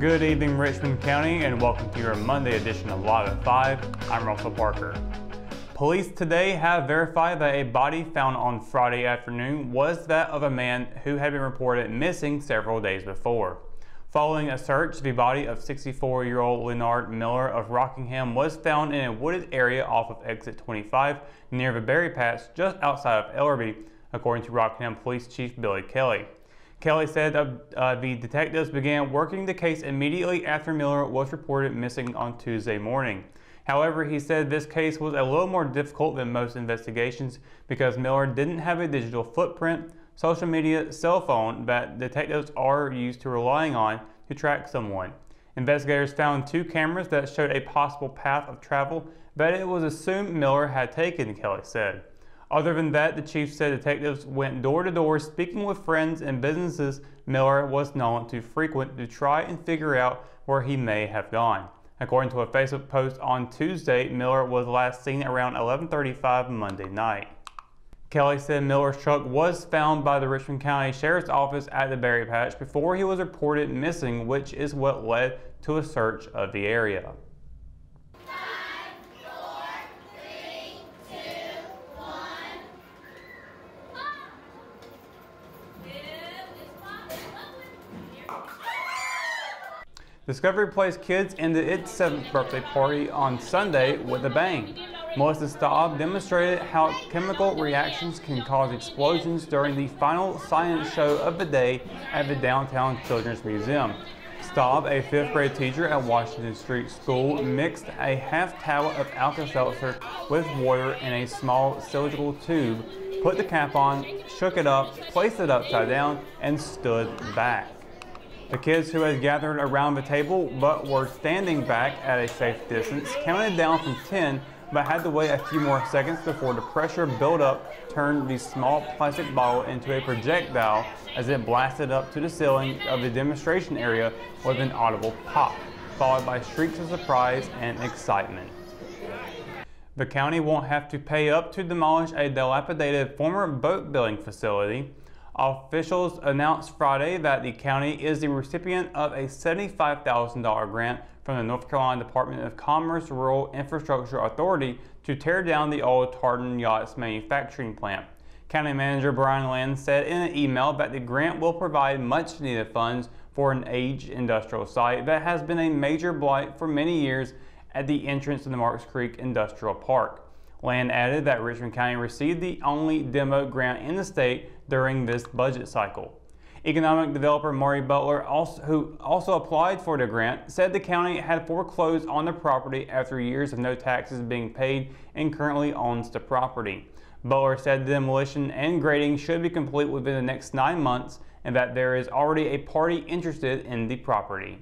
Good evening, Richmond County, and welcome to your Monday edition of Live at 5. I'm Russell Parker. Police today have verified that a body found on Friday afternoon was that of a man who had been reported missing several days before. Following a search, the body of 64-year-old Leonard Miller of Rockingham was found in a wooded area off of exit 25 near the berry patch just outside of Ellerbe, according to Rockingham Police Chief Billy Kelly. Kelly said the detectives began working the case immediately after Miller was reported missing on Tuesday morning. However, he said this case was a little more difficult than most investigations because Miller didn't have a digital footprint, social media, cell phone that detectives are used to relying on to track someone. Investigators found 2 cameras that showed a possible path of travel that it was assumed Miller had taken, Kelly said. Other than that, the chief said detectives went door to door speaking with friends and businesses Miller was known to frequent to try and figure out where he may have gone. According to a Facebook post on Tuesday, Miller was last seen around 11:35 Monday night. Kelly said Miller's truck was found by the Richmond County Sheriff's Office at the berry patch before he was reported missing, which is what led to a search of the area. Discovery Place Kids ended its 7th birthday party on Sunday with a bang. Melissa Staub demonstrated how chemical reactions can cause explosions during the final science show of the day at the Downtown Children's Museum. Staub, a 5th grade teacher at Washington Street School, mixed a half tower of Alka-Seltzer with water in a small cylindrical tube, put the cap on, shook it up, placed it upside down, and stood back. The kids who had gathered around the table but were standing back at a safe distance counted down from 10 but had to wait a few more seconds before the pressure buildup turned the small plastic bottle into a projectile as it blasted up to the ceiling of the demonstration area with an audible pop, followed by shrieks of surprise and excitement. The county won't have to pay up to demolish a dilapidated former boat building facility. Officials announced Friday that the county is the recipient of a $75,000 grant from the North Carolina Department of Commerce Rural Infrastructure Authority to tear down the old Tartan Yachts manufacturing plant. County Manager Brian Land said in an email that the grant will provide much needed funds for an aged industrial site that has been a major blight for many years at the entrance to the Marks Creek Industrial Park. Land added that Richmond County received the only demo grant in the state during this budget cycle. Economic developer Maury Butler, who also applied for the grant, said the county had foreclosed on the property after years of no taxes being paid and currently owns the property. Butler said the demolition and grading should be complete within the next 9 months and that there is already a party interested in the property.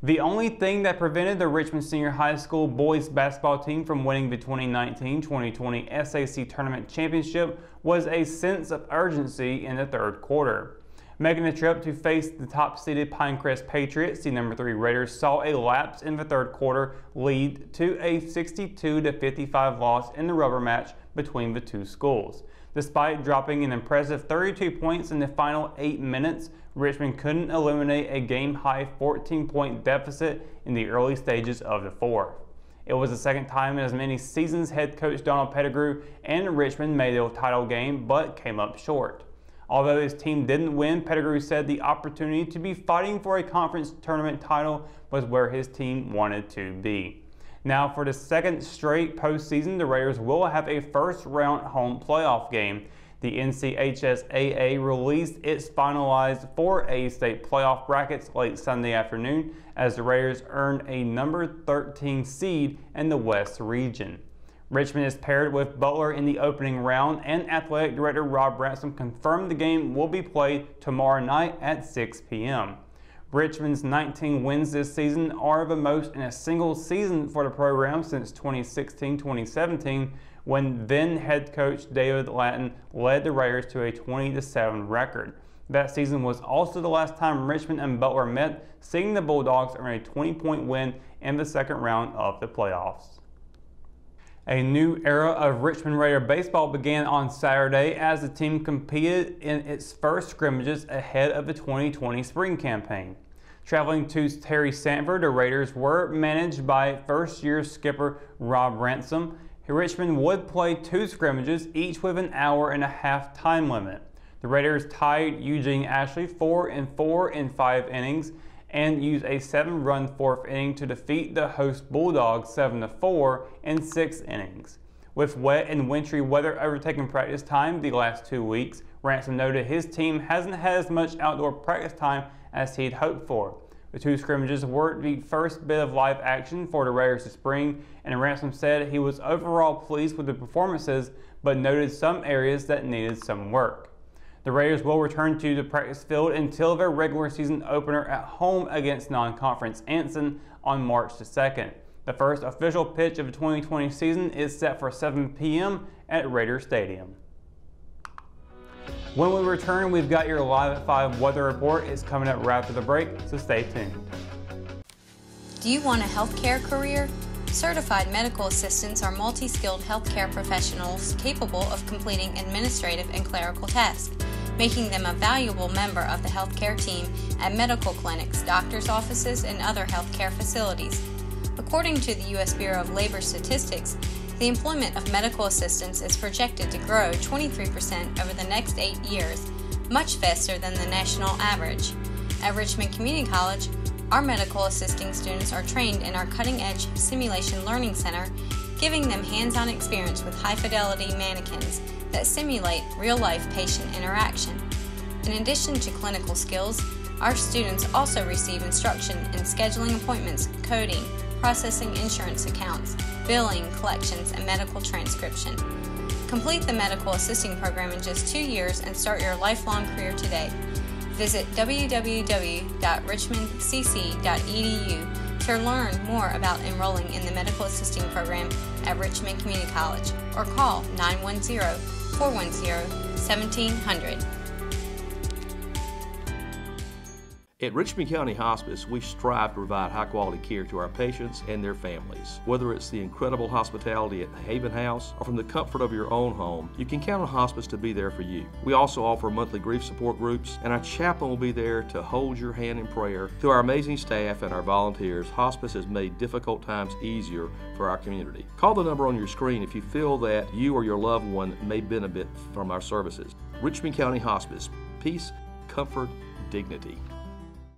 The only thing that prevented the Richmond Senior High School boys basketball team from winning the 2019-2020 SAC Tournament Championship was a sense of urgency in the 3rd quarter. Making the trip to face the top-seeded Pinecrest Patriots, the number 3 Raiders saw a lapse in the 3rd quarter lead to a 62-55 loss in the rubber match between the 2 schools. Despite dropping an impressive 32 points in the final 8 minutes, Richmond couldn't eliminate a game-high 14-point deficit in the early stages of the 4th. It was the 2nd time in as many seasons head coach Donald Pettigrew and Richmond made a title game but came up short. Although his team didn't win, Pettigrew said the opportunity to be fighting for a conference tournament title was where his team wanted to be. Now, for the 2nd straight postseason, the Raiders will have a first-round home playoff game. The NCHSAA released its finalized 4A state playoff brackets late Sunday afternoon as the Raiders earned a number 13 seed in the West region. Richmond is paired with Butler in the opening round, and Athletic Director Rob Ransom confirmed the game will be played tomorrow night at 6 p.m. Richmond's 19 wins this season are the most in a single season for the program since 2016-2017, when then head coach David Lattin led the Raiders to a 20-7 record. That season was also the last time Richmond and Butler met, seeing the Bulldogs earn a 20-point win in the 2nd round of the playoffs. A new era of Richmond Raider baseball began on Saturday as the team competed in its first scrimmages ahead of the 2020 spring campaign. Traveling to Terry Sanford, the Raiders were managed by first-year skipper Rob Ransom. Richmond would play 2 scrimmages, each with an hour-and-a-half time limit. The Raiders tied Eugene Ashley 4-4 in 5 innings and used a 7-run 4th inning to defeat the host Bulldogs 7-4 in 6 innings. With wet and wintry weather overtaking practice time the last 2 weeks, Ransom noted his team hasn't had as much outdoor practice time as he'd hoped for. The 2 scrimmages were the first bit of live action for the Raiders this spring, and Ransom said he was overall pleased with the performances, but noted some areas that needed some work. The Raiders will return to the practice field until their regular season opener at home against non-conference Anson on March the 2nd. The first official pitch of the 2020 season is set for 7 p.m. at Raider Stadium. When we return, we've got your Live at 5 weather report. It's coming up right after the break, so stay tuned. Do you want a healthcare career? Certified medical assistants are multi-skilled healthcare professionals capable of completing administrative and clerical tasks, making them a valuable member of the healthcare team at medical clinics, doctors' offices, and other healthcare facilities. According to the U.S. Bureau of Labor Statistics, the employment of medical assistants is projected to grow 23% over the next 8 years, much faster than the national average. At Richmond Community College, our medical assisting students are trained in our cutting-edge Simulation Learning Center, giving them hands-on experience with high-fidelity mannequins that simulate real-life patient interaction. In addition to clinical skills, our students also receive instruction in scheduling appointments, coding, processing insurance accounts, billing, collections, and medical transcription. Complete the medical assisting program in just 2 years and start your lifelong career today. Visit www.richmondcc.edu to learn more about enrolling in the medical assisting program at Richmond Community College or call 910-410-1700. At Richmond County Hospice, we strive to provide high-quality care to our patients and their families. Whether it's the incredible hospitality at the Haven House or from the comfort of your own home, you can count on Hospice to be there for you. We also offer monthly grief support groups, and our chaplain will be there to hold your hand in prayer. Through our amazing staff and our volunteers, Hospice has made difficult times easier for our community. Call the number on your screen if you feel that you or your loved one may benefit from our services. Richmond County Hospice. Peace, comfort, dignity.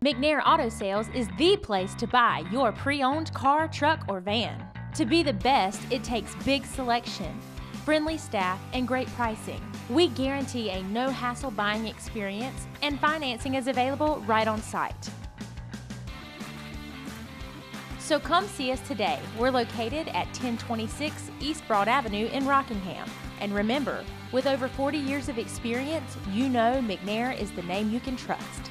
McNair Auto Sales is the place to buy your pre-owned car, truck, or van. To be the best, it takes big selection, friendly staff, and great pricing. We guarantee a no-hassle buying experience, and financing is available right on site. So come see us today. We're located at 1026 East Broad Avenue in Rockingham. And remember, with over 40 years of experience, you know McNair is the name you can trust.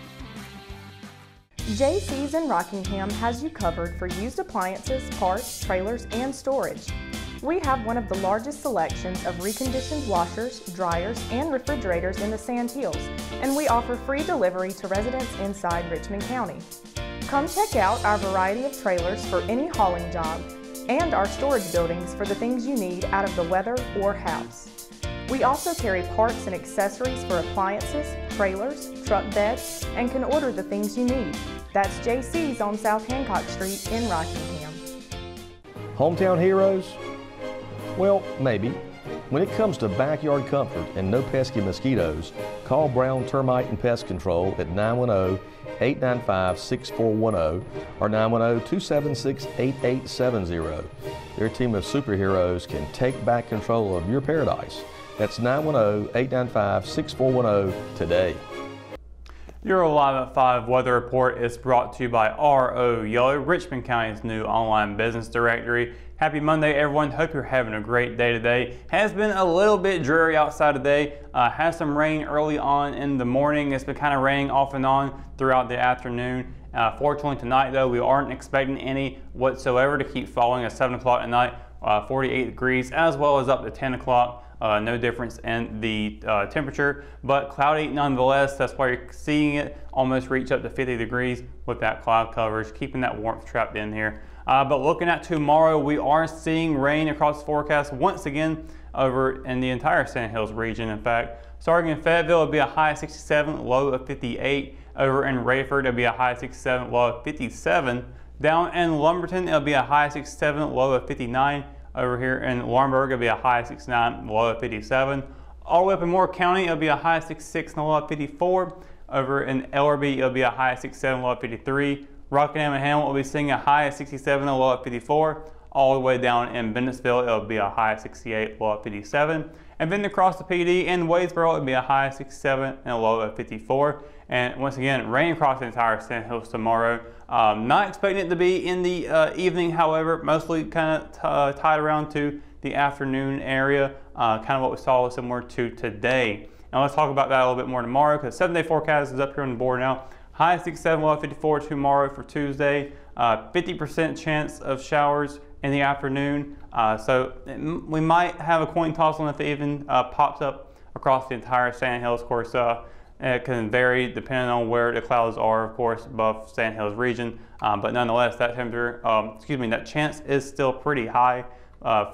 JC's in Rockingham has you covered for used appliances, parts, trailers, and storage. We have one of the largest selections of reconditioned washers, dryers, and refrigerators in the Sand Hills, and we offer free delivery to residents inside Richmond County. Come check out our variety of trailers for any hauling job and our storage buildings for the things you need out of the weather or house. We also carry parts and accessories for appliances, trailers, truck beds, and can order the things you need. That's JC's on South Hancock Street in Rockingham. Hometown heroes? Well, maybe. When it comes to backyard comfort and no pesky mosquitoes, call Brown Termite and Pest Control at 910-895-6410 or 910-276-8870. Their team of superheroes can take back control of your paradise. That's 910-895-6410 today. Your Live at 5 weather report is brought to you by R.O. Yeller, Richmond County's new online business directory. Happy Monday, everyone. Hope you're having a great day today. Has been a little bit dreary outside today. Has some rain early on in the morning. It's been kind of raining off and on throughout the afternoon. Fortunately tonight, though, we aren't expecting any whatsoever to keep falling at 7 o'clock at night. 48 degrees, as well as up to 10 o'clock. No difference in the temperature, but cloudy nonetheless. That's why you're seeing it almost reach up to 50 degrees with that cloud coverage, keeping that warmth trapped in here. But looking at tomorrow, we are seeing rain across the forecast once again over in the entire Sand Hills region. In fact, starting in Fayetteville, it'll be a high of 67, low of 58. Over in Rayford, it'll be a high of 67, low of 57. Down in Lumberton, it'll be a high of 67, low of 59. Over here in Laurinburg, it'll be a high of 69, low of 57. All the way up in Moore County, it'll be a high of 66 and a low of 54. Over in Ellerbe, it'll be a high of 67, low of 53. Rockingham and Hamlet will be seeing a high of 67 and a low of 54. All the way down in Bennettsville, it'll be a high of 68, low of 57. And then across the PD in Wadesboro, it'll be a high of 67 and a low of 54. And once again, rain across the entire Sand Hills tomorrow. Not expecting it to be in the evening, however, mostly kind of tied around to the afternoon area, kind of what we saw similar to today. Now let's talk about that a little bit more tomorrow, because 7-day forecast is up here on the board now. High of 67, low of 54 tomorrow for Tuesday. 50% chance of showers in the afternoon. So we might have a coin toss on if it even pops up across the entire Sand Hills. Of course, it can vary depending on where the clouds are, of course, above Sand Hills region. But nonetheless, that temperature, that chance is still pretty high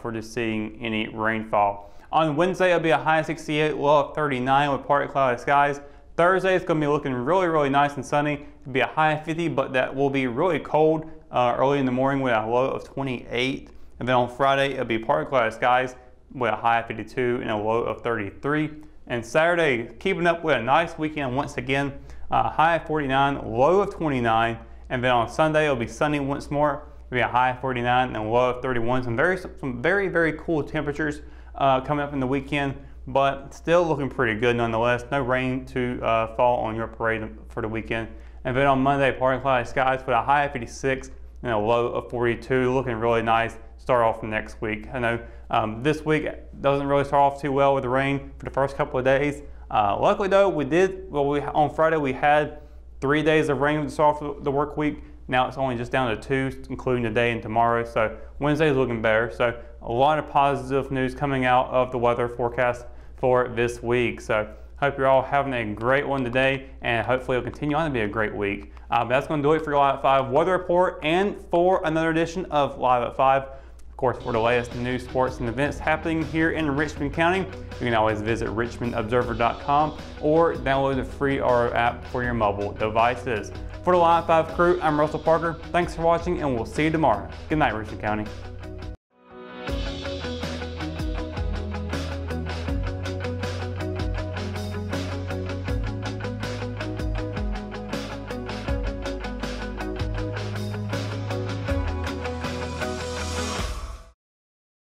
for just seeing any rainfall. On Wednesday, it'll be a high of 68, low of 39 with partly cloudy skies. Thursday, it's going to be looking really, really nice and sunny. It'll be a high of 50, but that will be really cold early in the morning with a low of 28. And then on Friday, it'll be partly cloudy skies with a high of 52 and a low of 33. And Saturday, keeping up with a nice weekend once again, high of 49, low of 29. And then on Sunday, it'll be sunny once more. It'll be a high of 49 and a low of 31. Some very, very cool temperatures coming up in the weekend, but still looking pretty good nonetheless. No rain to fall on your parade for the weekend. And then on Monday, partly cloudy skies with a high of 56 and a low of 42. Looking really nice. Start off next week. I know this week doesn't really start off too well with the rain for the first couple of days. Luckily though, on Friday we had 3 days of rain to start off the work week. Now it's only just down to 2, including today and tomorrow. So Wednesday is looking better. So a lot of positive news coming out of the weather forecast for this week. So hope you're all having a great one today, and hopefully it'll continue on to be a great week. But that's going to do it for your Live at 5 weather report and for another edition of Live at 5. Of course, for the latest news, sports, and events happening here in Richmond County, you can always visit richmondobserver.com or download the free RO app for your mobile devices. For the Live at 5 crew, I'm Russell Parker. Thanks for watching, and we'll see you tomorrow. Good night, Richmond County.